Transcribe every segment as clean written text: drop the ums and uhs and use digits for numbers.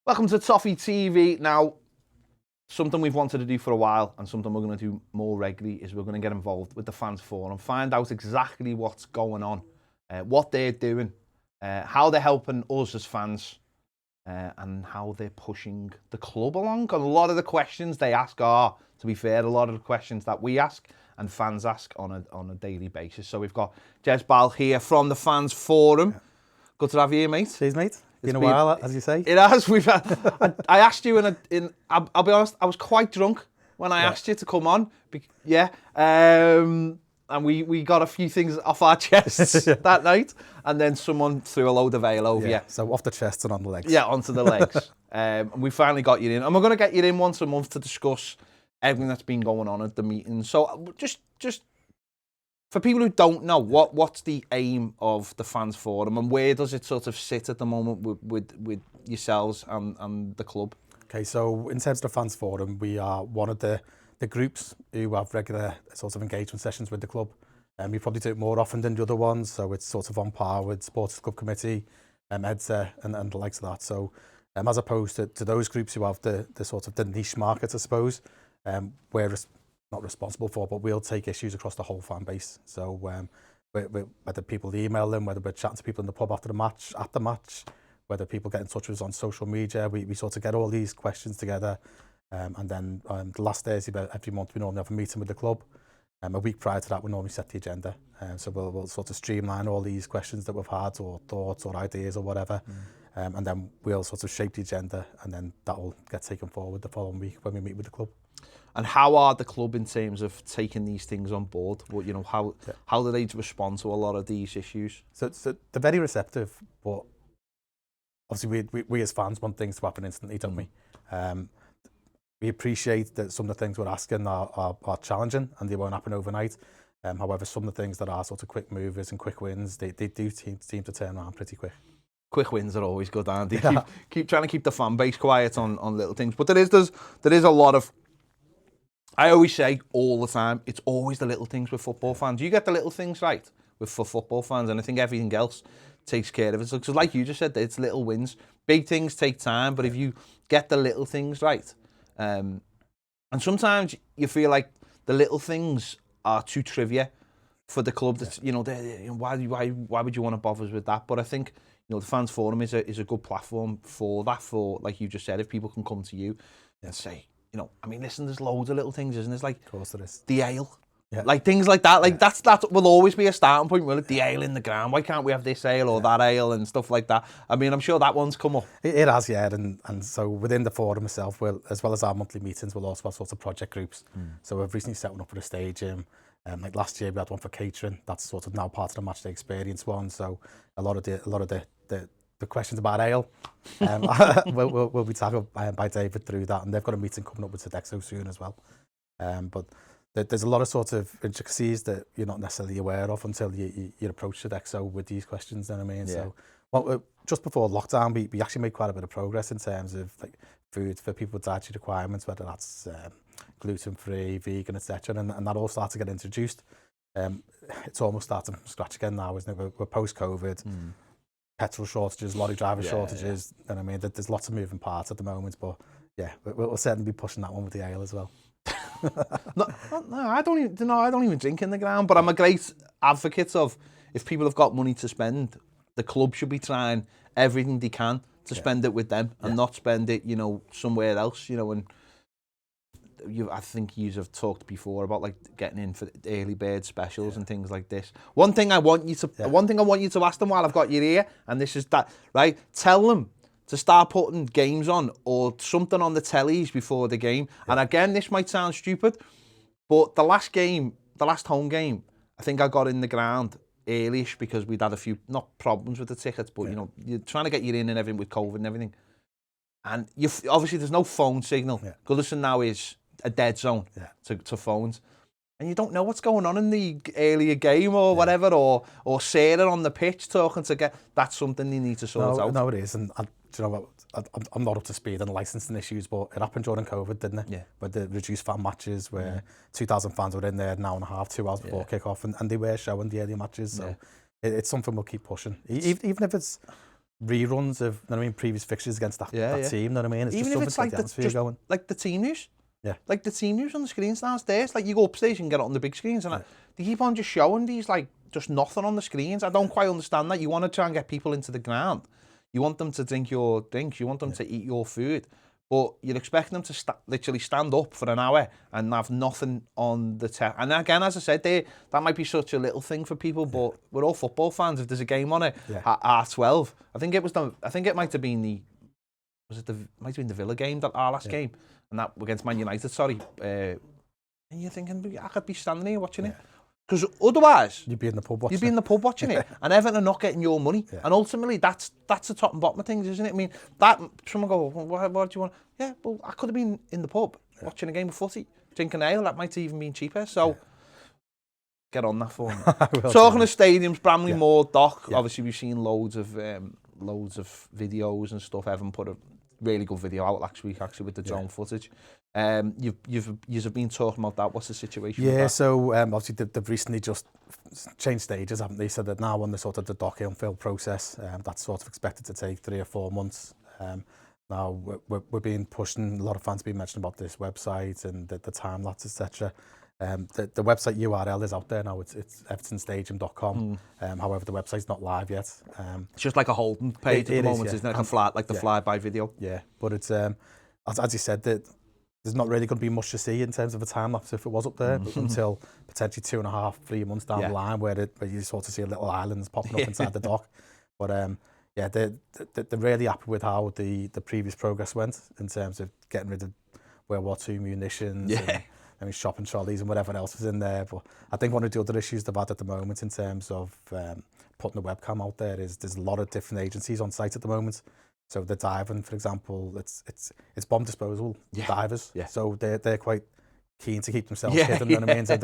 Welcome to Toffee TV. Now, something we've wanted to do for a while and something we're going to do more regularly is we're going to get involved with the fans forum, find out exactly what's going on, what they're doing, how they're helping us as fans, and how they're pushing the club along. And a lot of the questions they ask are, to be fair, a lot of the questions that we ask and fans ask on a daily basis. So we've got Jez Bal here from the fans forum. Yeah. Good to have you here, mate. Cheers, mate. Been a while, as you say. It has. I asked you I'll be honest, I was quite drunk when I asked you to come on. And we got a few things off our chests that night, and then someone threw a load of ale over you. So off the chest and on the legs. Yeah, onto the legs. And we finally got you in, and we're going to get you in once a month to discuss everything that's been going on at the meeting. So just for people who don't know, what's the aim of the fans forum, and where does it sort of sit at the moment with yourselves and the club? Okay, so in terms of the fans forum, we are one of the groups who have regular sort of engagement sessions with the club. We probably do it more often than the other ones, so it's sort of on par with Sports Club Committee, EDSA and the likes of that. So as opposed to those groups who have the sort of the niche market, I suppose, we're not responsible for, but we'll take issues across the whole fan base. So whether people email them, whether we're chatting to people in the pub after the match, at the match, whether people get in touch with us on social media, we sort of get all these questions together. And then the last Thursday of every month, we normally have a meeting with the club. A week prior to that, we normally set the agenda. So we'll sort of streamline all these questions that we've had, or thoughts or ideas or whatever. And then we'll sort of shape the agenda, and then that will get taken forward the following week when we meet with the club. And how are the club in terms of taking these things on board? Well, how do they respond to a lot of these issues? So they're very receptive, but obviously we as fans want things to happen instantly, don't we? We appreciate that some of the things we're asking are challenging and they won't happen overnight. However, some of the things that are sort of quick movers and quick wins, they do seem to turn around pretty quick. Quick wins are always good, aren't they? Yeah. Keep trying to keep the fan base quiet on little things. But there is a lot of, I always say all the time, it's always the little things with football fans. You get the little things right for football fans, and I think everything else takes care of it. So like you just said, it's little wins. Big things take time, but if you get the little things right, and sometimes you feel like the little things are too trivia for the club. That's why would you want to bother us with that? But I think the fans forum is a good platform for that. For, like you just said, if people can come to you and say, listen, there's loads of little things, isn't there? It's like, of course there is. The ale. Yeah. Like things like that. Like that will always be a starting point. Will it? The ale in the ground. Why can't we have this ale or that ale and stuff like that? I mean, I'm sure that one's come up. It has, yeah. And so within the forum itself, as well as our monthly meetings, we'll also have sorts of project groups. So we've recently set one up for the stadium. Like last year, we had one for catering. That's sort of now part of the matchday experience one. So a lot of the questions about ale will be tackled by David through that, and they've got a meeting coming up with Sodexo soon as well. But there's a lot of sort of intricacies that you're not necessarily aware of until you approach Sodexo with these questions. You know what I mean? Yeah. So just before lockdown, we actually made quite a bit of progress in terms of like food for people with dietary requirements, whether that's gluten-free, vegan, etc. And that all started to get introduced. It's almost starting from scratch again now, isn't it? We're post-COVID. Petrol shortages, lorry driver shortages, and I mean, there's lots of moving parts at the moment, but yeah, we'll certainly be pushing that one with the ale as well. No, I don't even drink in the ground, but I'm a great advocate of, if people have got money to spend, the club should be trying everything they can to spend it with them and not spend it, somewhere else, and I think you have talked before about like getting in for early bird specials and things like this. One thing I want you to ask them while I've got you here, and this is that, right? Tell them to start putting games on or something on the tellies before the game. And again, this might sound stupid, but the last home game, I think I got in the ground early-ish because we'd had a few, not problems with the tickets, but you're trying to get you in and everything with COVID and everything. And obviously there's no phone signal. Goodison now is a dead zone to phones, and you don't know what's going on in the earlier game or whatever, or Sarah on the pitch talking to that's something you need to sort out. No, it is, and do you know what? I'm not up to speed on licensing issues, but it happened during COVID, didn't it? Yeah. With the reduced fan matches, where 2,000 fans were in there an hour and a half, 2 hours before kick-off, and they were showing the early matches. So it's something we'll keep pushing, even if it's reruns of, you know what I mean, previous fixtures against that team, you know what I mean? It's even just if it's like the atmosphere going. Like the team news. Yeah. Like the team news on the screens downstairs. Like you go upstairs, you can get it on the big screens, and they keep on just showing these like just nothing on the screens. I don't quite understand that. You want to try and get people into the ground. You want them to drink your drinks. You want them to eat your food. But you're expecting them to literally stand up for an hour and have nothing on the tech. And again, as I said, that might be such a little thing for people, but we're all football fans. If there's a game on it at R12, I think it might have been might have been the Villa game, our last game, and that against Man United. Sorry, and you're thinking I could be standing here watching it. Because otherwise, you'd be in the pub watching it, and Everton are not getting your money. Yeah. And ultimately, that's the top and bottom of things, isn't it? I mean, that someone go, well, what do you want? Yeah, well, I could have been in the pub watching a game of footy, drinking ale. That might have even been cheaper. So get on that for me. Talking of stadiums, Bramley Moor Dock. Yeah. Obviously, we've seen loads of videos and stuff. Evan put a really good video out last week, actually, with the drone footage. You've been talking about that. What's the situation with that? So obviously they've recently just changed stages, haven't they? So they're now on the sort of the dock infill process. That's sort of expected to take 3 or 4 months. Now we're being pushed, and a lot of fans have been mentioning about this website and the time lapse, etc. The website URL is out there now. It's evertonstadium.com. However, the website's not live yet. It's just like a holding page at the moment, isn't it? Like the flyby video. Yeah, but it's as you said, there's not really going to be much to see in terms of a time lapse if it was up there until potentially 2.5, 3 months down the line, where you sort of see little islands popping up inside the dock. But they're really happy with how the previous progress went in terms of getting rid of World War II munitions. And shopping trolleys and whatever else was in there. But I think one of the other issues they've had at the moment in terms of putting the webcam out there is there's a lot of different agencies on site at the moment. So the diving, for example, it's bomb disposal divers. Yeah. So they're quite keen to keep themselves hidden. You know what I mean? So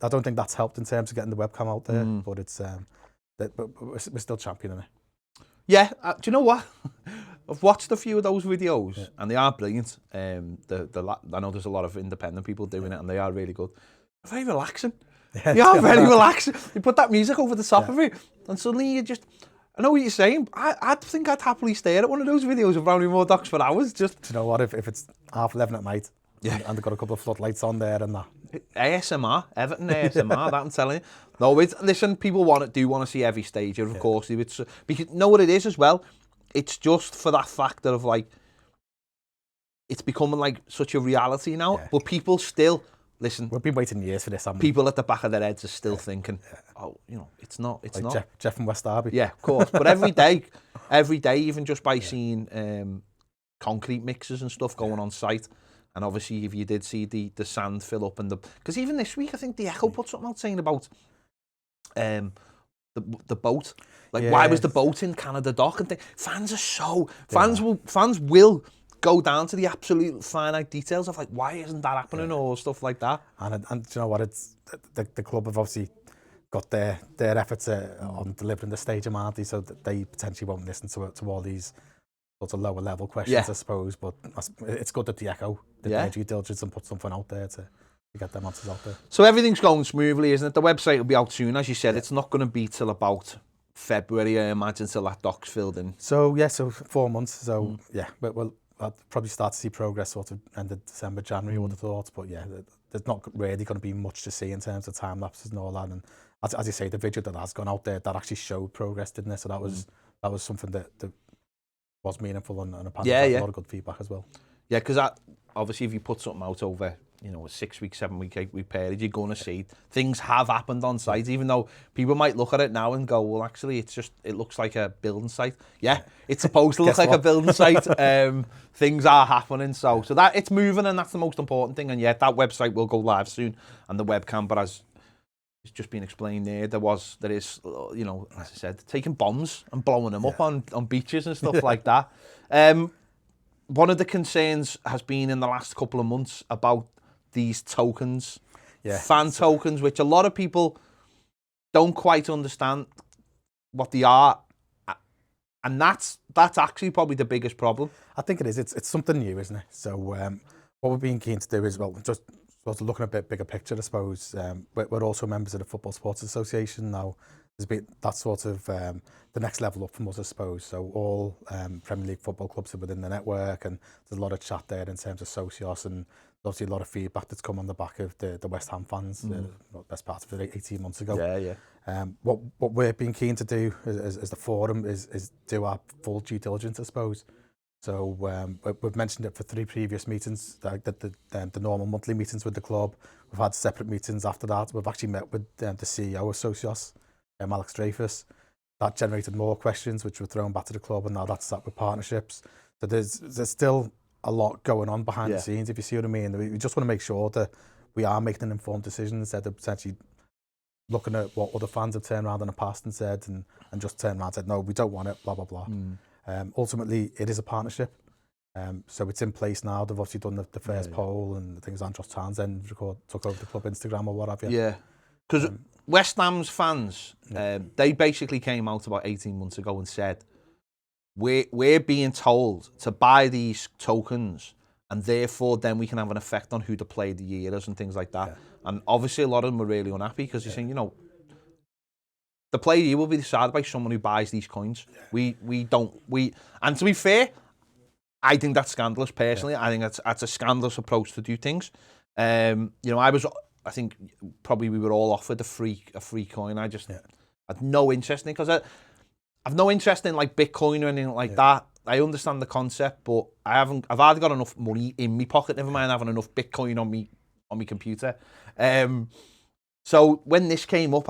I don't think that's helped in terms of getting the webcam out there. But it's but we're still championing it. Yeah, do you know what? I've watched a few of those videos and they are brilliant. I know there's a lot of independent people doing it and they are really good. They're very relaxing. They are very relaxing. You put that music over the top of it and suddenly you just... I know what you're saying. I think I'd happily stare at one of those videos of Bramley Moor Docks for hours. Just... Do you know what? If it's 11:30 at night and they've got a couple of floodlights on there and that. ASMR, Everton ASMR, that I'm telling you. No, listen, people do want to see every stage, of course. Because you know what it is as well? It's just for that factor of like, it's becoming like such a reality now, but people still, listen. We've been waiting years for this, haven't we? People at the back of their heads are still thinking, oh, it's not. Jeff from West Derby. Yeah, of course. But every day, even just by seeing concrete mixers and stuff going on site, and obviously if you did see the sand fill up because even this week, I think the Echo put something out saying about the boat. Like, why was the boat in Canada Dock? And fans will go down to the absolute finite details of like, why isn't that happening or stuff like that. And you know what? It's the club have obviously got their efforts on delivering the stadium, aren't they? So that they potentially won't listen to all these sort of lower level questions, I suppose. But it's good that the Echo did their due diligence and put something out there to get them answers out there. So everything's going smoothly, isn't it? The website will be out soon, as you said. It's not going to be till about February, I imagine, till that dock's filled in. So 4 months. So I'll probably start to see progress sort of end of December, January, I would have thought. But there's not really going to be much to see in terms of time lapses and all that. And as you say, the video that has gone out there, that actually showed progress, didn't it? So that was something that was meaningful and apparently a lot of good feedback as well. Yeah, because obviously if you put something out over a 6 week, 7 week, 8 week period, you're going to see things have happened on site, even though people might look at it now and go, well, actually, it looks like a building site. Yeah, it's supposed to look like a building site. Things are happening. So that it's moving, and that's the most important thing. And that website will go live soon, and the webcam, but as it's just been explained there is, as I said, taking bombs and blowing them up on beaches and stuff like that. One of the concerns has been in the last couple of months about these tokens, fan tokens, which a lot of people don't quite understand what they are, and that's actually probably the biggest problem. I think it is. It's something new, isn't it? So what we're being keen to do is, just sort of looking a bit bigger picture, I suppose, we're also members of the Football Supporters Association now. There's been that sort of the next level up from us, I suppose. So all Premier League football clubs are within the network, and there's a lot of chat there in terms of socios, and obviously a lot of feedback that's come on the back of the West Ham fans, best part of it 18 months ago. What we're being keen to do as the forum is do our full due diligence, I suppose. So we've mentioned it for 3 previous meetings, the normal monthly meetings with the club. We've had separate meetings after that. We've actually met with the CEO of Socios, Alex Dreyfus. That generated more questions, which were thrown back to the club, and now that's sat with partnerships. So there's still a lot going on behind the scenes, if you see what I mean. We just want to make sure that we are making an informed decision instead of potentially looking at what other fans have turned around in the past and said, and just turned around and said, no, we don't want it, blah, blah, blah. Ultimately, it is a partnership. So it's in place now. They've obviously done the first poll, and things Andros Townsend took over the club Instagram or what have you. Yeah, because West Ham's fans, they basically came out about 18 months ago and said, we're being told to buy these tokens, and therefore then we can have an effect on who the player of the year is and things like that. And obviously a lot of them were really unhappy because you're saying, the player of the year will be decided by someone who buys these coins. And to be fair, I think that's scandalous personally. I think that's a scandalous approach to do things. I think probably we were all offered a free coin. I just had no interest in it, because I've no interest in like Bitcoin or anything like that. I understand the concept, but I've hardly got enough money in my pocket, never mind having enough Bitcoin on my computer. So when this came up,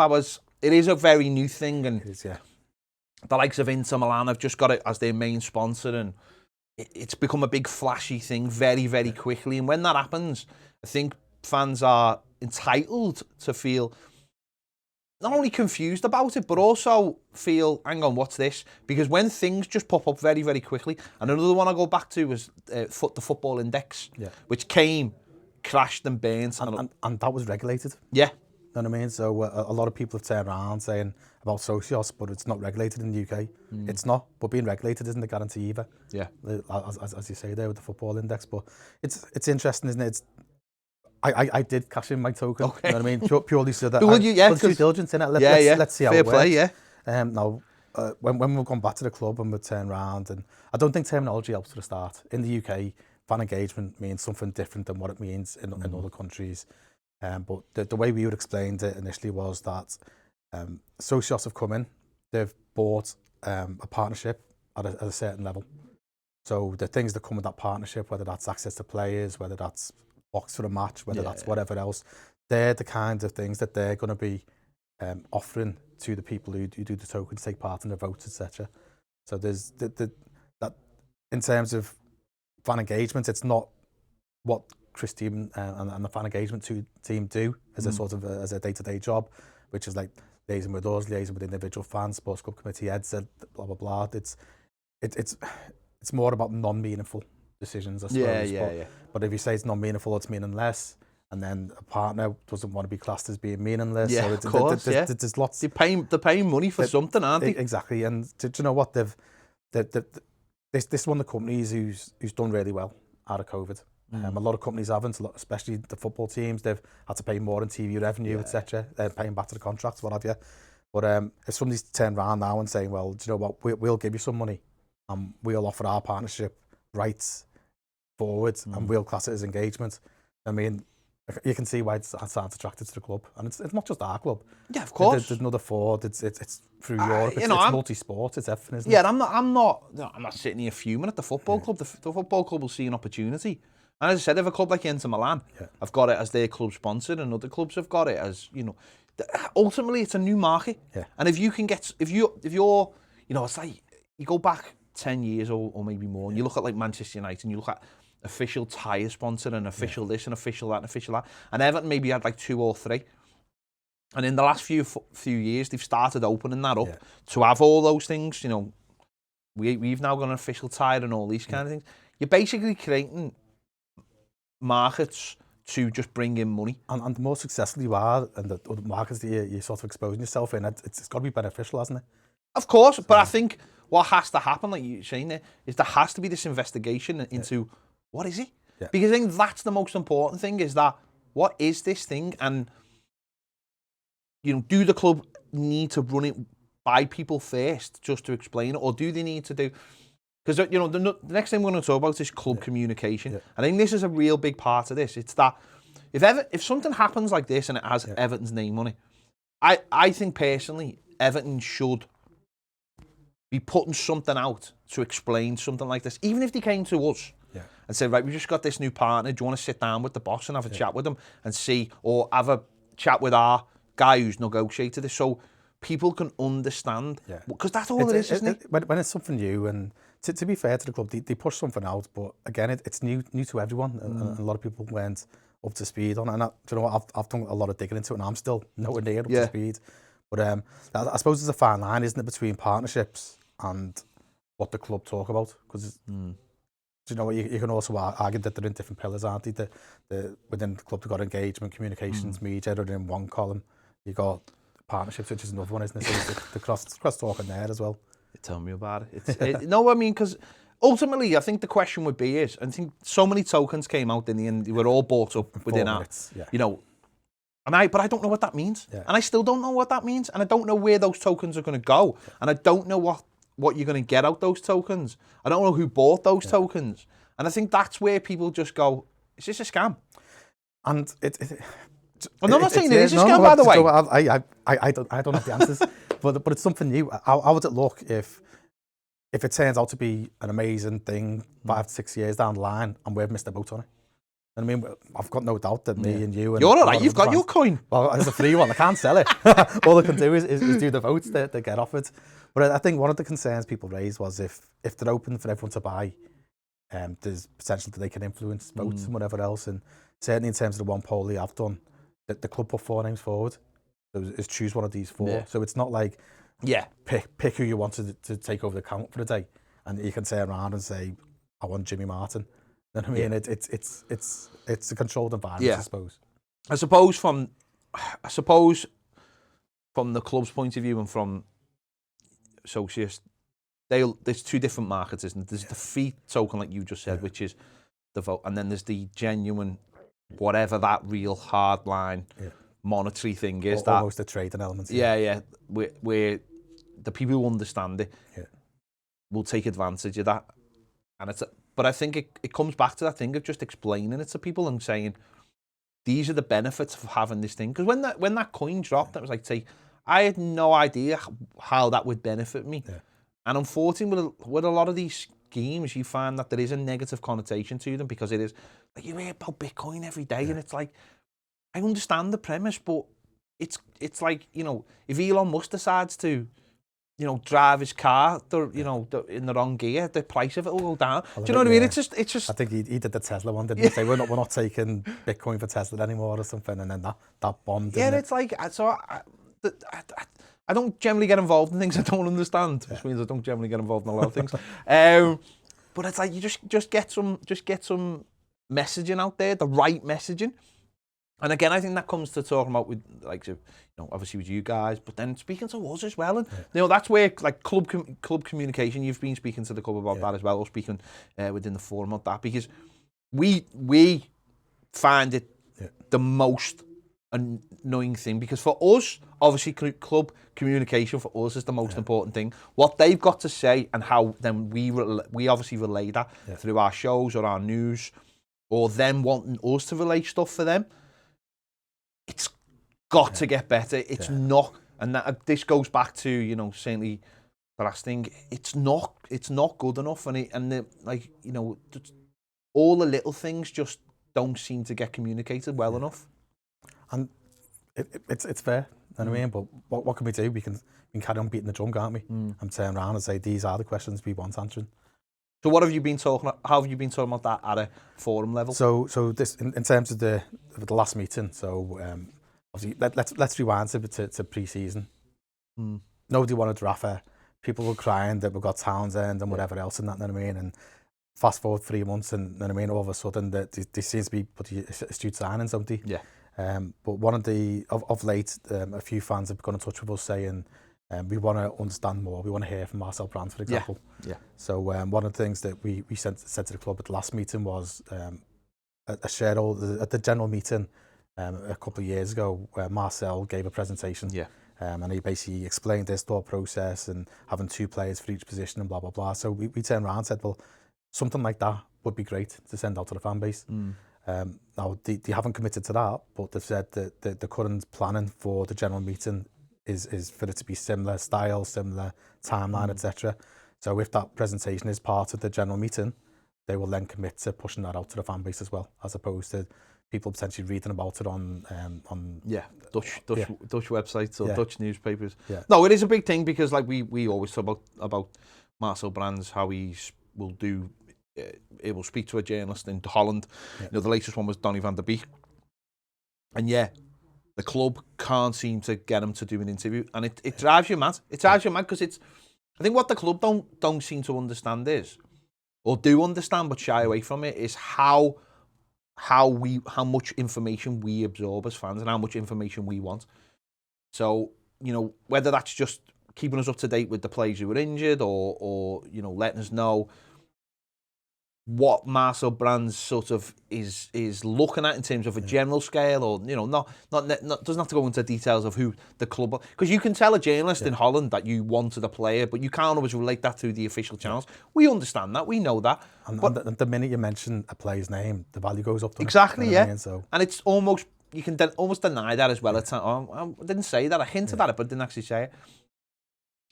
it is a very new thing, and the likes of Inter Milan have just got it as their main sponsor, and it's become a big flashy thing very, very quickly. And when that happens, I think fans are entitled to feel not only confused about it, but also feel, hang on, what's this? Because when things just pop up very, very quickly, and another one I go back to was the Football Index, which came, crashed and burned. And that was regulated. Yeah. You know what I mean? So a lot of people have turned around saying about Socios, but it's not regulated in the UK. It's not, but being regulated isn't a guarantee either. Yeah. As you say there with the Football Index, but it's interesting, isn't it? I did cash in my token. Okay. You know what I mean? Purely so that would you? Yeah, due diligence in it. Let's see how it works. Fair play, now, when we've gone back to the club and we've turned around, and I don't think terminology helps to the start. In the UK, fan engagement means something different than what it means in other countries. But the way we would explain it initially was that Socios have come in, they've bought a partnership at a certain level. So the things that come with that partnership, whether that's access to players, whether that's box for a match, whether that's whatever else, they're the kinds of things that they're going to be offering to the people who do the tokens, take part in the votes, etc. So there's that in terms of fan engagement, it's not what Chris team and the fan engagement team do as a sort of as a day-to-day job, which is like liaising with us, liaising with individual fans, sports club committee heads, blah blah blah. It's more about non-meaningful decisions, I suppose. But if you say it's non-meaningful, it's meaningless, and then a partner doesn't want to be classed as being meaningless. Yeah, so of course. There's lots. They're paying money for something, aren't they? Exactly. And do you know what? This one of the companies who's done really well out of COVID. A lot of companies haven't, especially the football teams. They've had to pay more in TV revenue, etc. They're paying back to the contracts, what have you. But if somebody's turned around now and saying, well, do you know what? We'll give you some money, and we'll offer our partnership rights forward, and we'll class it as engagement. I mean, you can see why it sounds attracted to the club, and it's not just our club. Yeah, of course. There's another Ford. It's through Europe. It's multi-sport. It's everything, isn't it? Yeah, I'm not sitting here fuming at the football club. The football club will see an opportunity. And as I said, if a club like Inter Milan have got it as their club sponsored, and other clubs have got it as, ultimately it's a new market. Yeah. And if you can get, if you're, it's like you go back 10 years or maybe more, and you look at like Manchester United, and you look at official tyre sponsor and official this and official that and official that, and Everton maybe had like 2 or 3. And in the last few years, they've started opening that up to have all those things. We've now got an official tyre and all these kind of things. You're basically creating markets to just bring in money. And the more successful you are, and the markets that you're sort of exposing yourself in, it's got to be beneficial, hasn't it? Of course, but I think what has to happen, like you're saying there, is there has to be this investigation into what is it? Yeah. Because I think that's the most important thing, is that what is this thing? And, do the club need to run it by people first just to explain it? Or do they need to do... Because, the next thing we're going to talk about is club communication. Yeah. I think this is a real big part of this. It's that if something happens like this and it has Everton's name on it, I think personally, Everton should be putting something out to explain something like this. Even if they came to us and said, right, we just got this new partner, do you want to sit down with the boss and have a chat with them and see, or have a chat with our guy who's negotiated this, so people can understand? Because that's all it is, isn't it? When it's something new, and to be fair to the club, they push something out, but again, it's new to everyone, and a lot of people weren't up to speed on it. And do you know what? I've done a lot of digging into it, and I'm still nowhere near up to speed. But I suppose there's a fine line, isn't it, between partnerships and what the club talk about? Because you know, you can also argue that they're in different pillars, aren't they? Within the club, they've got engagement, communications, media, and in one column, you've got partnerships, which is another one, isn't it? So the cross talking there as well. Tell me about it. No, I mean, because ultimately, I think the question would be I think so many tokens came out in the end, they were all bought up within our, but I don't know what that means. And I still don't know what that means. And I don't know where those tokens are going to go. And I don't know what you're going to get out those tokens. I don't know who bought those tokens. And I think that's where people just go, is this a scam? And I'm not saying it is a scam, by the way. I don't have the answers, but it's something new. How would it look if it turns out to be an amazing thing 5 to 6 years down the line and we've missed a boat on it? And I mean, I've got no doubt that me and you... You're all right, you've got your coin. Well, it's a free one, I can't sell it. All I can do is do the votes that get offered. But I think one of the concerns people raised was if they're open for everyone to buy, there's potential that they can influence votes and whatever else. And certainly in terms of the one poll they have done, the club put 4 names forward. So it's choose one of these 4. Yeah. So it's not like pick who you want to take over the count for the day, and you can turn around and say, I want Jimmy Martin. You know what I mean? It's a controlled environment, I suppose. I suppose from the club's point of view and from associates, there's 2 different markets, isn't it? There's the fee token, like you just said, which is the vote, and then there's the genuine, whatever that real hard line monetary thing is. Almost the trading element. Where the people who understand it will take advantage of that. And but I think it comes back to that thing of just explaining it to people and saying, these are the benefits of having this thing. Because when that coin dropped, it was like, I had no idea how that would benefit me. Yeah. And unfortunately, with a lot of these schemes, you find that there is a negative connotation to them, because it is, like, you hear about Bitcoin every day, and it's like, I understand the premise, but it's like, if Elon Musk decides to, drive his car, in the wrong gear, the price of it will go down. Do you know what I mean? It's just. I think he did the Tesla one, didn't he? Say we're not taking Bitcoin for Tesla anymore or something, and then that bombed. Yeah, it's like, so I don't generally get involved in things I don't understand, which means I don't generally get involved in a lot of things. But it's like, you just get some messaging out there, the right messaging. And again, I think that comes to talking about with, like, obviously with you guys, but then speaking to us as well. And that's where, like, club communication. You've been speaking to the club about that as well, or speaking within the forum about that, because we find it the most annoying thing, because for us, obviously, club communication for us is the most important thing. What they've got to say and how then we obviously relay that through our shows or our news, or them wanting us to relay stuff for them. It's got to get better. It's not, and that this goes back to certainly the last thing. It's not good enough, and all the little things just don't seem to get communicated well enough. And it's fair, you know what I mean? But what can we do? We can carry on beating the drum, can't we? And turn around and say, these are the questions we want answering. So what have you been talking about? How have you been talking about that at a forum level? So this in terms of the last meeting. So obviously let's rewind to pre-season. Nobody wanted Rafa. People were crying that we got Townsend and whatever else and that. You know what I mean? And fast forward 3 months, and you know what I mean, all of a sudden they seems to be pretty astute signings, don't they? Yeah. But one of of late, a few fans have got in touch with us saying, we want to understand more. We want to hear from Marcel Brands, for example. Yeah. So one of the things that we said to the club at the last meeting was a shareholder at the general meeting. a couple of years ago where Marcel gave a presentation. Yeah. And he basically explained his thought process and having 2 players for each position and blah, blah, blah. So we turned around and said, well, something like that would be great to send out to the fan base. Now, they haven't committed to that, but they've said that the current planning for the general meeting is for it to be similar style, similar timeline, etc. So if that presentation is part of the general meeting, they will then commit to pushing that out to the fan base as well, as opposed to people potentially reading about it on Dutch websites or Dutch newspapers. Yeah. No, it is a big thing because like we always talk about Marcel Brands, how he will speak to a journalist in Holland. You know, the latest one was Donny van der Beek, and the club can't seem to get him to do an interview, and it drives you mad. It drives you mad because I think what the club don't seem to understand is, or do understand but shy away from it, is how much information we absorb as fans and how much information we want. So, you know, whether that's just keeping us up to date with the players who were injured or you know, letting us know what Marcel Brands sort of is looking at in terms of a general scale, or you know, not doesn't have to go into details of who the club, because you can tell a journalist in Holland that you wanted a player, but you can't always relate that to the official channels. We understand that, we know that, and but the minute you mention a player's name, the value goes up. Exactly, you know what I mean? So, and it's almost, you can almost deny that as well. It's I didn't say that, I hinted at it, but didn't actually say it.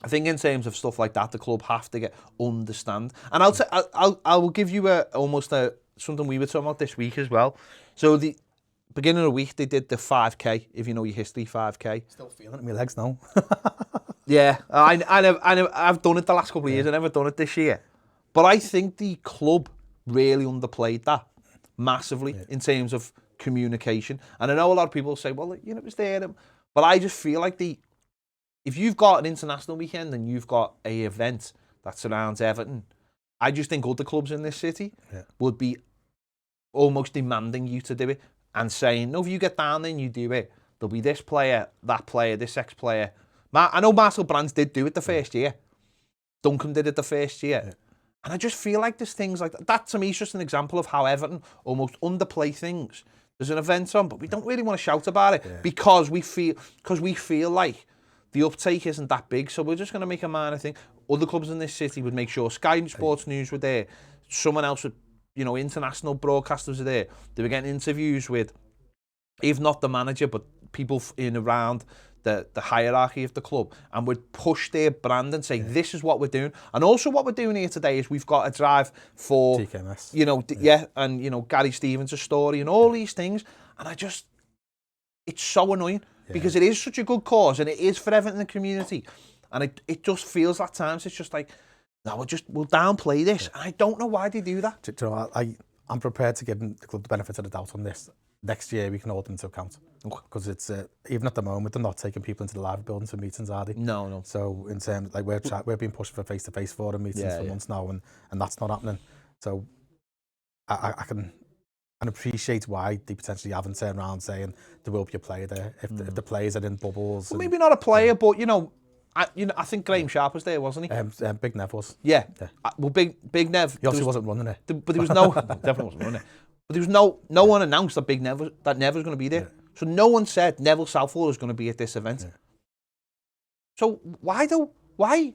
I think in terms of stuff like that, the club have to understand. And I will give you something we were talking about this week as well. So the beginning of the week, they did the 5K, if you know your history, 5K. Still feeling it in my legs now. Yeah, I've done it the last couple of years. I've never done it this year. But I think the club really underplayed that massively in terms of communication. And I know a lot of people say, well, you know, it was there. But I just feel like if you've got an international weekend and you've got an event that surrounds Everton, I just think other clubs in this city would be almost demanding you to do it and saying, no, if you get down there and you do it, there'll be this player, that player, this ex-player. I know Marcel Brands did do it the first year. Duncan did it the first year. And I just feel like there's things like that. That to me is just an example of how Everton almost underplay things. There's an event on, but we don't really want to shout about it because we feel like the uptake isn't that big, so we're just going to make a minor thing. Other clubs in this city would make sure Sky Sports News were there. Someone else would, you know, international broadcasters are there. They were getting interviews with, if not the manager, but people in around the hierarchy of the club, and would push their brand and say, this is what we're doing. And also what we're doing here today is we've got a drive for, TKMS. you know, and, you know, Gary Stevens' story and all these things. And it's so annoying. Because it is such a good cause and it is for Everton and the community. And it just feels at times it's just like, no, we'll downplay this. And I don't know why they do that. Do you know, I'm prepared to give the club the benefit of the doubt on this. Next year we can hold them to account. Because it's, even at the moment, they're not taking people into the live buildings for meetings, are they? No. So in terms, like we're being pushed for face-to-face forum meetings for months now, and that's not happening. So I can appreciate why they potentially haven't turned around saying there will be a player there if the players are in bubbles. Well, maybe not a player, but you know, I think Graham Sharp was there, wasn't he? Big Nev was. Yeah. Well, Big Nev. He obviously wasn't running it. But there was definitely wasn't running it. But there was no one announced that Nev was going to be there. So no one said Neville Southall is going to be at this event. So why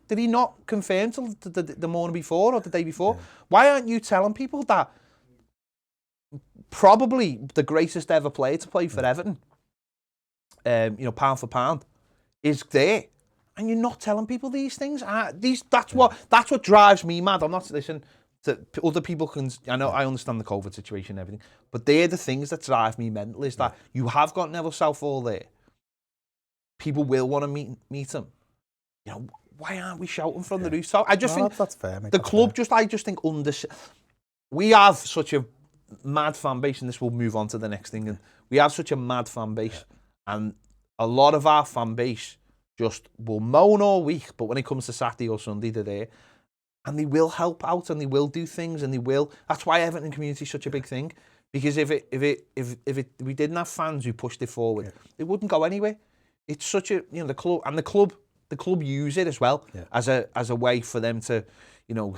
did he not confirm till the morning before or the day before? Why aren't you telling people that probably the greatest ever player to play for Everton, you know, pound for pound, is there, and you're not telling people these things? That's what drives me mad. I'm not listening to other people. I understand the COVID situation and everything, but they're the things that drive me mental. Is that you have got Neville Southall there. People will want to meet him. You know, why aren't we shouting from the rooftop? I just think that's fair, mate. The club I just think we have such a mad fan base, and this will move on to the next thing. And we have such a mad fan base, and a lot of our fan base just will moan all week, but when it comes to Saturday or Sunday, they're there, and they will help out, and they will do things, and they will. That's why Everton community is such a big thing, because if we didn't have fans who pushed it forward, it wouldn't go anywhere. It's such a, you know, the club use it as well as a way for them to, you know,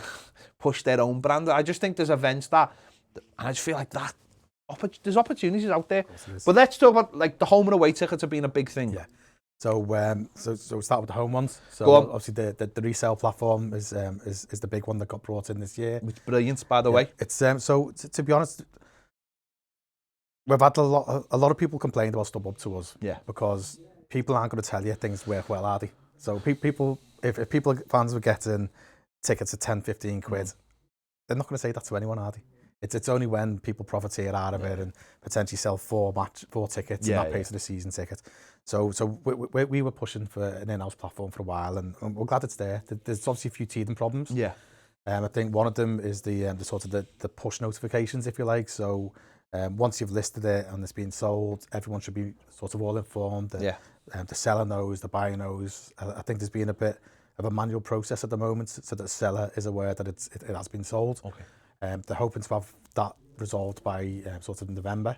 push their own brand. I just think there's events that. And I just feel like that there's opportunities out there. But let's talk about like the home and away tickets have been a big thing. Yeah. So we'll start with the home ones. So Go on. obviously the resale platform is the big one that got brought in this year. It's brilliant, by the way. It's so to be honest, we've had a lot of people complained about StubHub to us. Yeah. Because people aren't going to tell you things work well, are they? So people, if people fans were getting tickets at 10, 15 quid, they're not going to say that to anyone, are they? It's only when people profiteer out of it and potentially sell four tickets and that pays for the season ticket. So we were pushing for an in-house platform for a while, and we're glad it's there. There's obviously a few teething problems. Yeah. I think one of them is the sort of the push notifications, if you like. So once you've listed it and it's been sold, everyone should be sort of all informed. The seller knows, the buyer knows. I think there's been a bit of a manual process at the moment, so that the seller is aware that it has been sold. Okay. They're hoping to have that resolved by sort of November.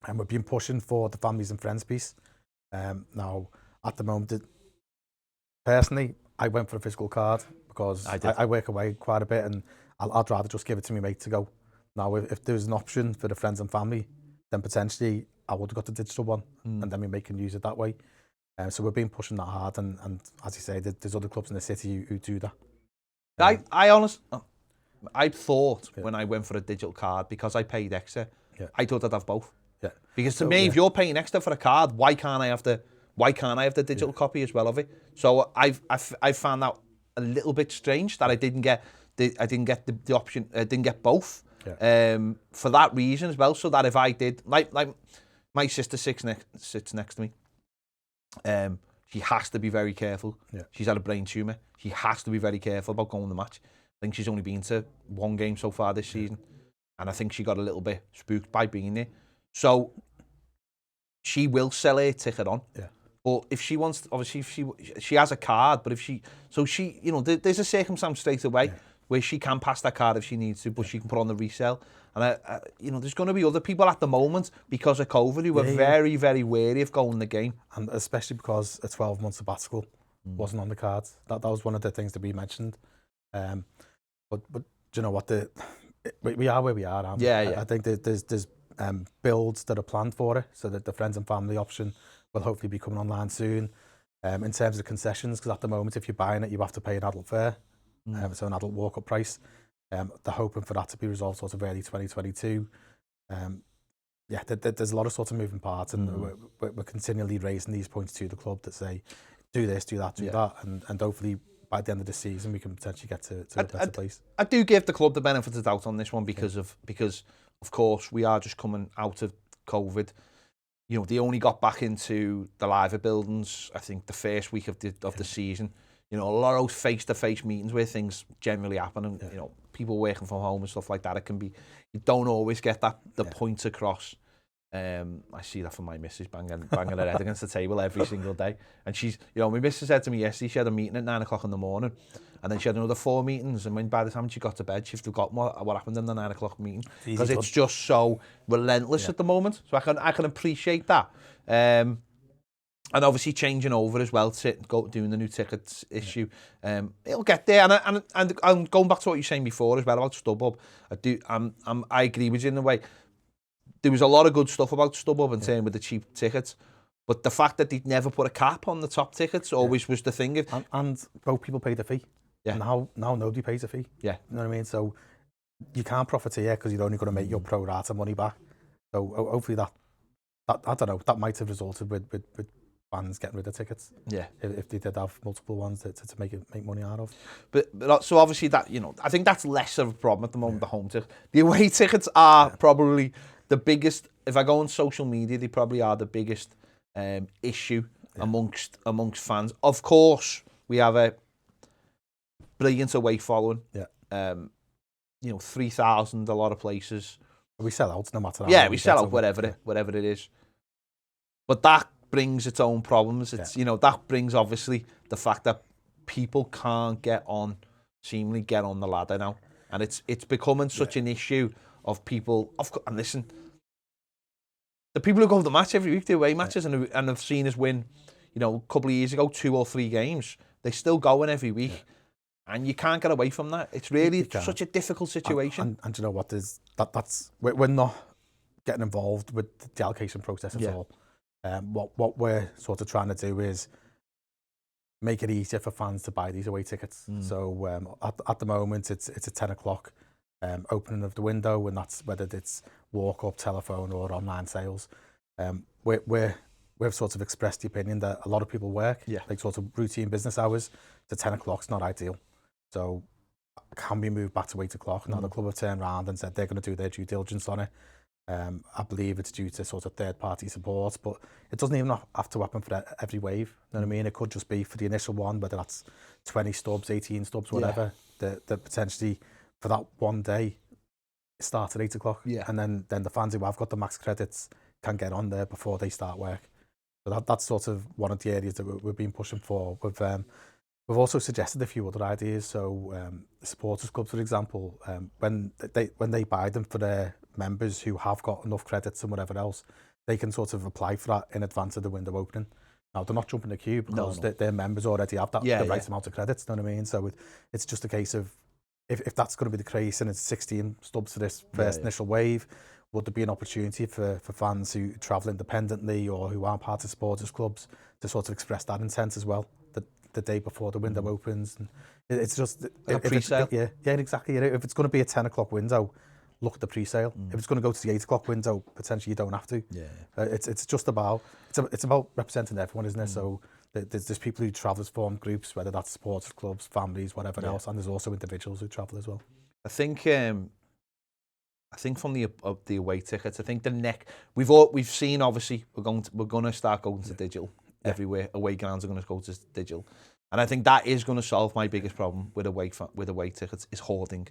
And we've been pushing for the families and friends piece. Now, at the moment, personally, I went for a physical card because I work away quite a bit, and I'd rather just give it to my mate to go. Now, if there's an option for the friends and family, then potentially I would have got the digital one, and then my mate can use it that way. So we've been pushing that hard, and as you say, there's other clubs in the city who do that. I thought when I went for a digital card, because I paid extra, I thought I'd have both. Yeah. Because to me, if you're paying extra for a card, why can't I have the digital copy as well of it? So I found that a little bit strange that I didn't get the option. I didn't get both. Yeah. For that reason as well. So that if I did, like my sister sits next to me. She has to be very careful. Yeah. She's had a brain tumour. She has to be very careful about going to the match. I think she's only been to one game so far this season, and I think she got a little bit spooked by being there. So she will sell her ticket on. Yeah. But if she wants, obviously, if she has a card, but there's a circumstance straight away where she can pass that card if she needs to, but she can put on the resale. And there's going to be other people at the moment because of COVID who are very, very wary of going the game, and especially because a 12-month sabbatical wasn't on the cards. That was one of the things that we mentioned. But do you know what? We are where we are, aren't we? I think there's builds that are planned for it, so that the friends and family option will hopefully be coming online soon. In terms of concessions, because at the moment, if you're buying it, you have to pay an adult fare, so an adult walk-up price. They're hoping for that to be resolved sort of early 2022. There's a lot of sort of moving parts, and we're continually raising these points to the club that say, do this, do that, do that, and hopefully by the end of the season we can potentially get to a better place. I do give the club the benefit of the doubt on this one because of course we are just coming out of COVID. You know, they only got back into the live buildings, I think, the first week of the season. You know, a lot of those face-to-face meetings where things generally happen, and you know, people working from home and stuff like that. It can be, you don't always get the point across. I see that from my missus banging her head against the table every single day. And she's, you know, my missus said to me yesterday, she had a meeting at 9 o'clock in the morning, and then she had another 4 meetings, and by the time she got to bed, she'd forgotten what happened in the 9 o'clock meeting, because it's just so relentless at the moment. So I can appreciate that. And obviously changing over as well, doing the new tickets issue. It'll get there. And going back to what you were saying before as well about StubHub, I agree with you in a way. There was a lot of good stuff about StubHub in terms with the cheap tickets, but the fact that they'd never put a cap on the top tickets always was the thing. And both people pay the fee. Yeah. And now nobody pays a fee. Yeah. You know what I mean? So you can't profiteer because you're only going to make your pro rata money back. So hopefully that I don't know, that might have resulted with fans getting rid of tickets. Yeah. If they did have multiple ones to make money out of. But so obviously that, you know, I think that's less of a problem at the moment, the home tickets. The away tickets are probably the biggest. If I go on social media, they probably are the biggest issue amongst fans. Of course, we have a brilliant away following. Yeah. You know, 3,000 a lot of places. We sell out no matter how. Yeah, we sell out whatever it is. But that brings its own problems. It's you know, that brings obviously the fact that people can't seemingly get on the ladder now, and it's becoming such an issue of people. And listen, the people who go to the match every week, the away matches, and have seen us win, you know, a couple of years ago, 2 or 3 games. They still going every week, and you can't get away from that. It's really such a difficult situation. And you know what? We're not getting involved with the allocation process at Yeah. all. What we're sort of trying to do is make it easier for fans to buy these away tickets. So at the moment, it's a 10 o'clock opening of the window, and that's whether it's walk-up, telephone, or online sales. We've sort of expressed the opinion that a lot of people work, like sort of routine business hours. The 10 o'clock's not ideal. So can we move back to 8 o'clock? Now the club have turned around and said they're going to do their due diligence on it. I believe it's due to sort of third-party support, but it doesn't even have to happen for every wave. You know what I mean? It could just be for the initial one, whether that's 20 stubs, 18 stubs, whatever, that potentially for that one day start at 8 o'clock. And then the fans who have got the max credits can get on there before they start work. So that's sort of one of the areas that we've been pushing for. We've also suggested a few other ideas. So the supporters clubs, for example, when they buy them for their members who have got enough credits and whatever else, they can sort of apply for that in advance of the window opening. Now they're not jumping the queue because their members already have the right amount of credits. You know what I mean? So it's just a case of if that's going to be the case and it's 16 stubs for this first initial wave, would there be an opportunity for fans who travel independently or who aren't part of supporters clubs to sort of express that intent as well the day before the window opens? And it's just a pre-sale. Yeah, exactly. If it's going to be a 10 o'clock window, look at the pre-sale. If it's going to go to the 8 o'clock window, potentially you don't have to. It's just about it's about representing everyone, isn't it? So there's people who travel as form groups, whether that's supporters clubs, families, whatever else, and there's also individuals who travel as well. I think from the away tickets, I think we've seen obviously we're going to start going to digital everywhere. Away grounds are going to go to digital, and I think that is going to solve my biggest problem with away tickets is hoarding.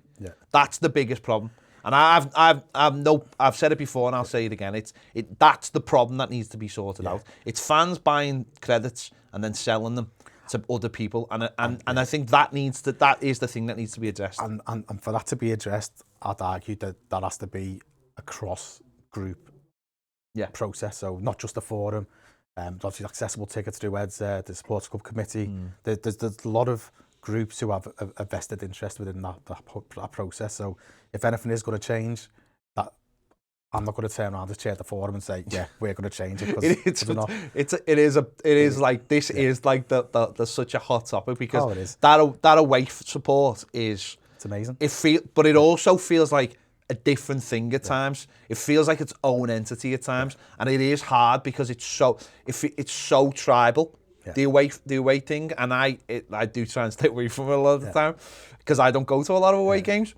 That's the biggest problem, and I've said it before and I'll say it again. That's the problem that needs to be sorted out. It's fans buying credits and then selling them to other people, and I think that is the thing that needs to be addressed. And for that to be addressed, I'd argue that has to be a cross-group process. So not just a forum. Obviously accessible tickets through the Sports Club Committee. There's a lot of groups who have a vested interest within that process. So if anything is going to change, that I'm not going to turn around as chair of the forum and say, we're going to change it. Is like the such a hot topic because that away support is it's amazing. But it also feels like a different thing at times. It feels like its own entity at times, and it is hard because it's so tribal. The away thing, and I do try and stay away from it a lot of the time because I don't go to a lot of away games.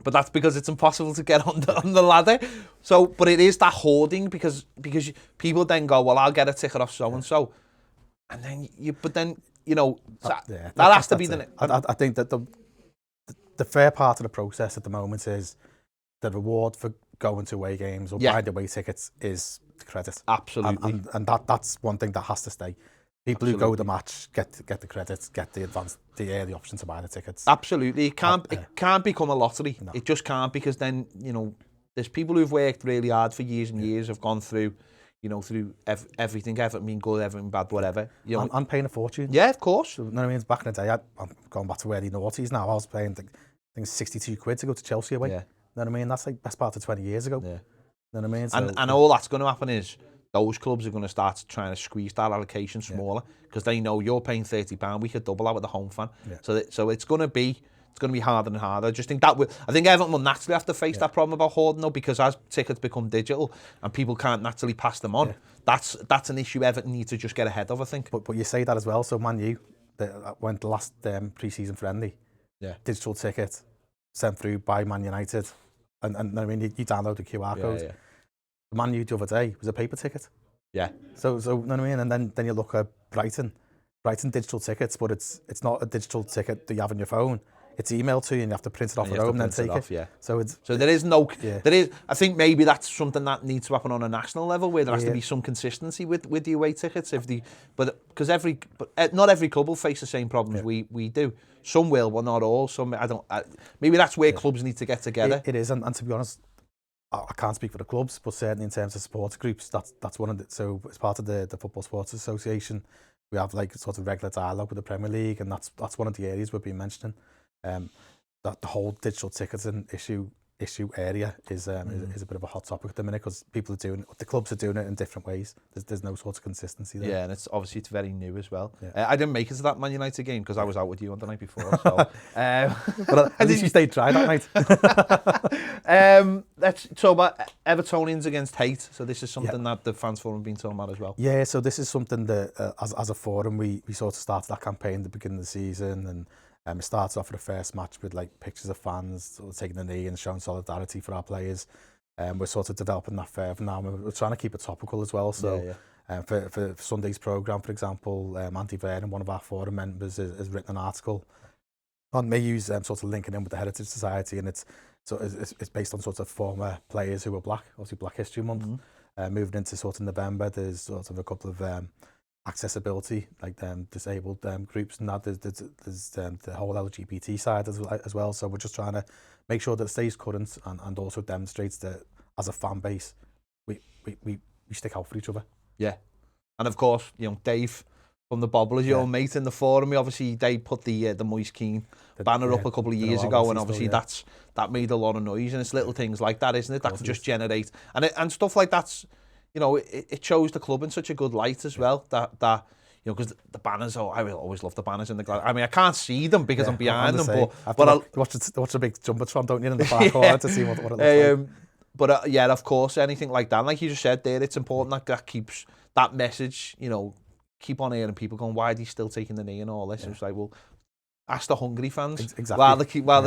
But that's because it's impossible to get on the ladder. So, but it is that hoarding because people then go, well, I'll get a ticket off so and so, and then that has to be the. I think that the fair part of the process at the moment is the reward for going to away games or buying away tickets is the credit. Absolutely, and that's one thing that has to stay. People who go to the match get the credits, get the early option to buy the tickets. Absolutely, it can't become a lottery. No. It just can't, because then there's people who've worked really hard for years and years, have gone through, through everything, Everton being good, Everton bad, whatever. And paying a fortune. Yeah, of course. You know what I mean? Back in the day, I'm going back to early noughties now. I was paying, I think, 62 quid to go to Chelsea away. Yeah. You know what I mean? That's like best part of 20 years ago. Yeah. You know what I mean? So, and all that's going to happen is those clubs are going to start trying to squeeze that allocation smaller because they know you're paying £30. We could double that with the home fan. Yeah. So it's going to be harder and harder. I just think I think Everton will naturally have to face that problem about hoarding though, because as tickets become digital and people can't naturally pass them on, that's an issue Everton need to just get ahead of, I think. But you say that as well. So Man U, went the last pre-season friendly, digital ticket sent through by Man United, and I mean you download the QR code. Yeah. Man U the other day was a paper ticket. Yeah. So you know what I mean? And then you look at Brighton digital tickets, but it's not a digital ticket that you have on your phone. It's emailed to you and you have to print it off at home and then take it. Yeah. So there is I think maybe that's something that needs to happen on a national level, where there has to be some consistency with the away tickets. Because not every club will face the same problems we do. Some will, but not all. Some maybe that's where clubs need to get together. It is, and to be honest, I can't speak for the clubs, but certainly in terms of supporter groups, that's one of the. So as part of the Football Supporters Association, we have like sort of regular dialogue with the Premier League, and that's one of the areas we've been mentioning. That the whole digital ticketing issue issue area is a bit of a hot topic at the minute, because the clubs are doing it in different ways. There's no sort of consistency there. Yeah, and it's very new as well. Yeah. I didn't make it to that Man United game because I was out with you on the night before. So, but at least you stayed dry that night. Let's talk about Evertonians against hate. So this is something that the fans forum have been talking about as well. Yeah, so this is something that as a forum we sort of started that campaign at the beginning of the season, and it started off with the first match with like pictures of fans sort of taking the knee and showing solidarity for our players. We're sort of developing that further now. We're trying to keep it topical as well. So for Sunday's programme, for example, Andy Vernon, one of our forum members, has written an article on Mathew's sort of linking in with the Heritage Society, and it's based on sort of former players who were black, obviously Black History Month. Moving into sort of November, there's sort of a couple of accessibility, like disabled groups, and that there's the whole LGBT side as well. So we're just trying to make sure that it stays current and also demonstrates that as a fan base, we stick out for each other. Yeah, and of course, you know, Dave from the Bobblers, your mate in the forum, obviously they put the Moise Keane banner up a couple of years ago, and obviously that made a lot of noise, and it's little things like that, isn't it, that can just generate, and stuff like that's, you know, it shows the club in such a good light as well, that you know, because the banners, I will always love the banners in the ground. I mean, I can't see them because I'm behind them, but I'll watch a big jumbotron, don't you, in the far corner to see what it looks like. But yeah, of course, anything like that, like you just said there, it's important that keeps that message, you know, keep on hearing people going, why are they still taking the knee and all this? It's like, well, ask the hungry fans exactly. while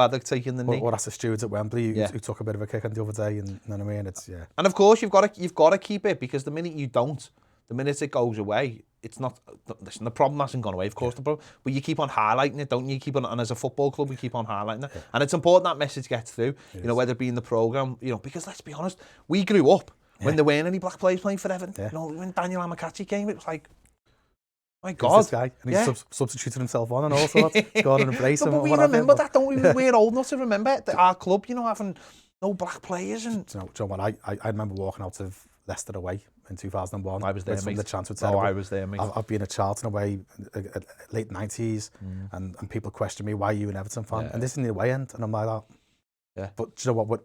they're taking the knee. Or ask the stewards at Wembley who took a bit of a kick on the other day, and you know what I mean? It's And of course you've got to keep it, because the minute you don't, the minute it goes away, it's not. Listen, the problem hasn't gone away, of course, the problem, but you keep on highlighting it, don't you? You keep on, and as a football club, we keep on highlighting it, and it's important that message gets through. You know, whether it be in the programme, you know, because let's be honest, we grew up when there weren't any black players playing for Everton. You know, when Daniel Amokachi came, it was like, my God, this guy, and he's substituted himself on and all sorts. God and embrace him. But we remember that, don't we? We're old enough to remember our club, you know, having no black players. And do you know what? I remember walking out of Leicester away in 2001. I was there, mate. The chance was I was there, mate. I've been at Charlton away late 90s, and people question me, why are you an Everton fan? And this is in the away end, and I'm like that. Yeah. But do you know what?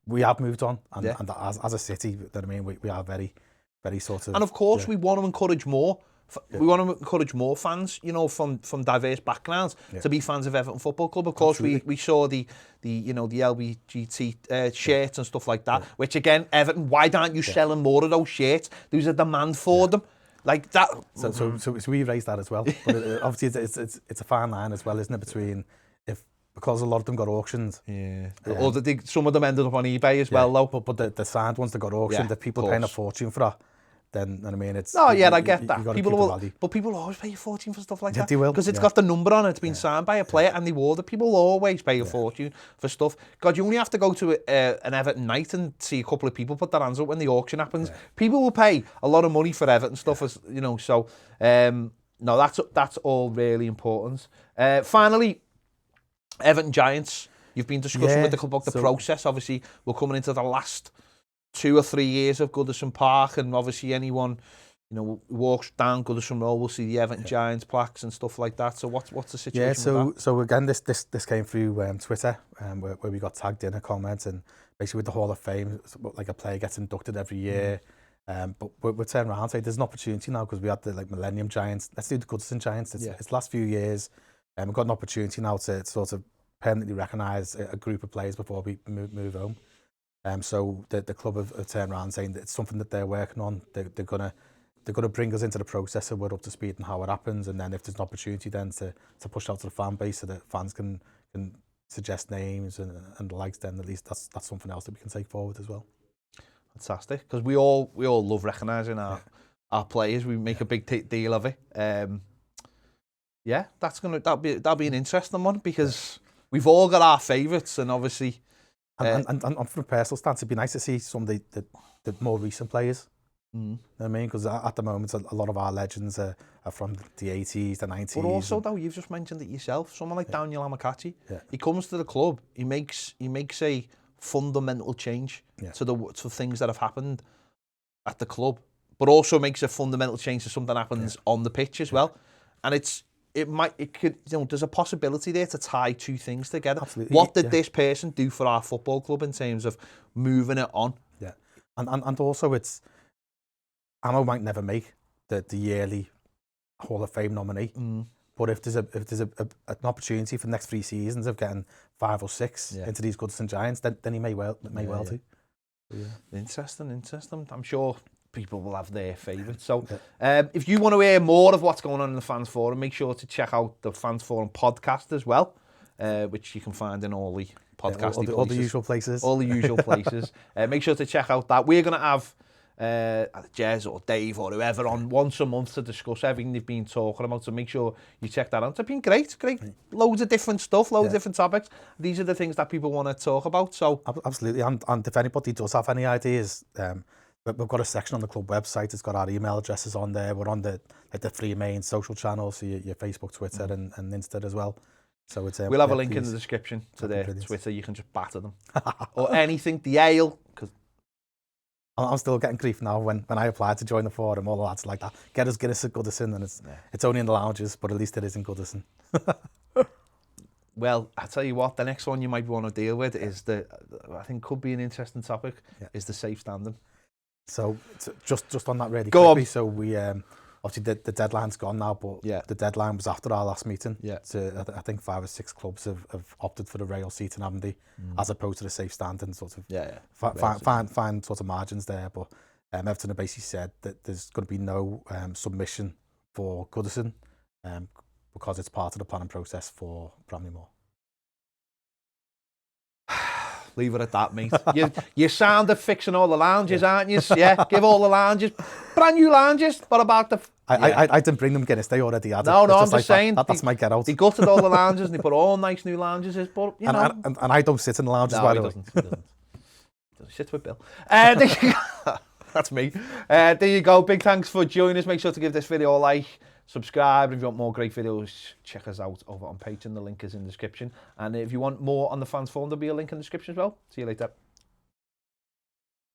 We have moved on, and as a city, that I mean, we are very, very sort of. And of course, we want to encourage more. We want to encourage more fans, you know, from diverse backgrounds to be fans of Everton Football Club. Of course, we saw the you know, the LGBT shirts and stuff like that. Which again, Everton, why aren't you selling more of those shirts? There's a demand for them, like that. So we raised that as well. But obviously, it's a fine line as well, isn't it? Between because a lot of them got auctioned. Or some of them ended up on eBay as well, though. But the signed ones that got auctioned, the people paying a fortune for that. Then, I mean, it's... I get that. People always pay a fortune for stuff like that. They will. Because it's got the number on it, it's been signed by a player, and they wore it. People always pay a fortune for stuff. God, you only have to go to an Everton night and see a couple of people put their hands up when the auction happens. People will pay a lot of money for Everton stuff, as you know, so... no, that's all really important. Finally, Everton Giants. You've been discussing with the club about the process. Obviously, we're coming into the last 2 or 3 years of Goodison Park, and obviously anyone, you know, who walks down Goodison Road will see the Everton Giants plaques and stuff like that. So what's the situation with that? So again, this came through Twitter, where we got tagged in a comment, and basically with the Hall of Fame, like a player gets inducted every year. But we're turning around and say there's an opportunity now, because we had the Millennium Giants. Let's do the Goodison Giants. It's the last few years. We've got an opportunity now to sort of permanently recognise a group of players before we move home. So the club have turned around saying that it's something that they're working on. They're gonna bring us into the process, so we're up to speed on how it happens. And then if there's an opportunity then to push out to the fan base, so that fans can suggest names and the likes, then at least that's something else that we can take forward as well. Fantastic, because we all love recognising our players. We make a big deal of it. That'll be an interesting one, because we've all got our favourites, and obviously. And from a personal stance, it'd be nice to see some of the more recent players. You know what I mean? Because at the moment, a lot of our legends are from the 80s, the 90s. But also, though, you've just mentioned it yourself. Someone like Daniel Amokachi, he comes to the club, he makes a fundamental change to things that have happened at the club, but also makes a fundamental change to something that happens on the pitch as well. And it it could, there's a possibility there to tie two things together. Absolutely. What did this person do for our football club in terms of moving it on? Yeah, and also I know might never make the yearly Hall of Fame nominee, but if there's an opportunity for the next 3 seasons of getting 5 or 6 into these Goodison Giants, then he may well do. Yeah. Interesting. I'm sure people will have their favourites. So if you want to hear more of what's going on in the Fans Forum, make sure to check out the Fans Forum podcast as well, which you can find in all the podcasting places. All the usual places. All the usual places. Make sure to check out that. We're going to have Jez or Dave or whoever on once a month to discuss everything they've been talking about, so make sure you check that out. It's been great, loads of different stuff, loads of different topics. These are the things that people want to talk about. So absolutely, and if anybody does have any ideas, we've got a section on the club website. It's got our email addresses on there. We're on the 3 main social channels, so your Facebook, Twitter, and Insta as well. So it's we'll have a link in the description to their Twitter. You can just batter them or anything. The ale, because I'm still getting grief now when I applied to join the forum. All the lads like that. Get us at Goodison, and it's only in the lounges, but at least it is in Goodison. Well, I tell you what, the next one you might want to deal with is I think could be an interesting topic, is the safe standing. So just on that really Go quickly. on. So we obviously the deadline's gone now, but the deadline was after our last meeting. Yeah. So I think 5 or 6 clubs have opted for the rail seating, haven't they? As opposed to the safe standing, sort of. Fine sort of margins there, but Everton have basically said that there's going to be no submission for Goodison because it's part of the planning process for Bramley-Moore. Leave it at that, mate. You sound of fixing all the lounges, aren't you? Yeah, give all the lounges, brand new lounges. What about the? I didn't bring them Guinness. They already had it. No, I'm just saying. That's my get out. They gutted all the lounges and they put all nice new lounges in. But you know, and I don't sit in the lounges. No, he doesn't. He sits with Bill. That's me. There you go. Big thanks for joining us. Make sure to give this video a like. Subscribe. If you want more great videos, check us out over on Patreon. The link is in the description. And if you want more on the Fans Forum, there'll be a link in the description as well. See you later.